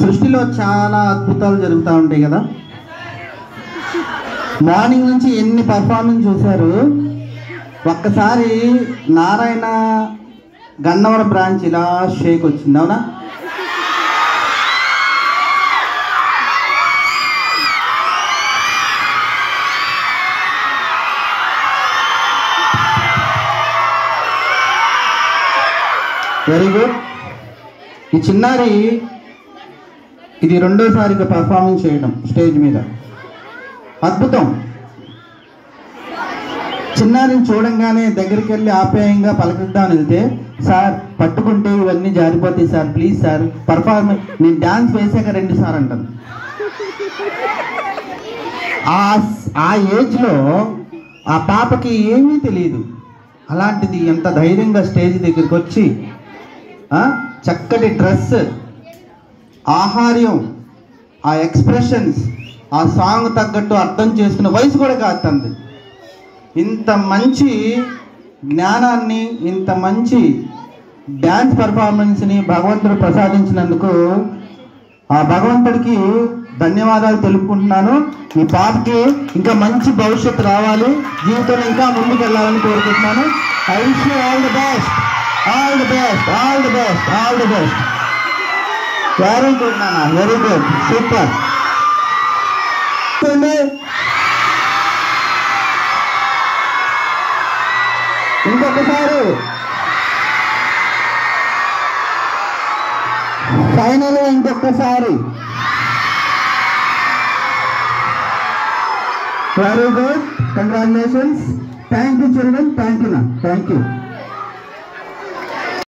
సృష్టిలో చాలా అద్భుతాలు జరుగుతూ ఉంటాయి కదా. మార్నింగ్ నుంచి ఎన్ని పర్ఫార్మెన్స్ చూశారు. ఒక్కసారి నారాయణ గన్నవరం బ్రాంచ్ ఇలా షేక్ వచ్చింది, అవునా? Very good. ఈ చిన్నారి ఇది రెండోసారిగా పర్ఫార్మెన్స్ చేయడం స్టేజ్ మీద, అద్భుతం. చిన్నారిని చూడంగానే దగ్గరికి వెళ్ళి ఆప్యాయంగా పలకరిద్దామని వెళ్తే, సార్ పట్టుకుంటే ఇవన్నీ జారిపోతాయి సార్, ప్లీజ్ సార్ పర్ఫార్మెన్స్, నేను డ్యాన్స్ వేసాక 2 సార్ అంటాను. ఆ ఏజ్లో ఆ పాపకి ఏమీ తెలియదు. అలాంటిది ఎంత ధైర్యంగా స్టేజ్ దగ్గరికి వచ్చి చక్కటి డ్రెస్, ఆహార్యం, ఆ ఎక్స్ప్రెషన్స్, ఆ సాంగ్ తగ్గట్టు అర్థం చేసుకునే వయసు కూడా కాదు తంది. ఇంత మంచి జ్ఞానాన్ని, ఇంత మంచి డ్యాన్స్ పర్ఫార్మెన్స్ని భగవంతుడు ప్రసాదించినందుకు ఆ భగవంతుడికి ధన్యవాదాలు తెలుపుకుంటున్నాను. ఈ పాపకి ఇంకా మంచి భవిష్యత్తు రావాలి, జీవితంలో ఇంకా ముందుకు వెళ్ళాలని కోరుకుంటున్నాను. I wish you all the best, all the best, all the best, all the best. Very good నాన్న, వెరీ గుడ్, సూపర్. ఇంకొకసారి ఫైనల్, ఇంకొకసారి. Very good, congratulations. Thank you children, thank you నా, థ్యాంక్ యూ.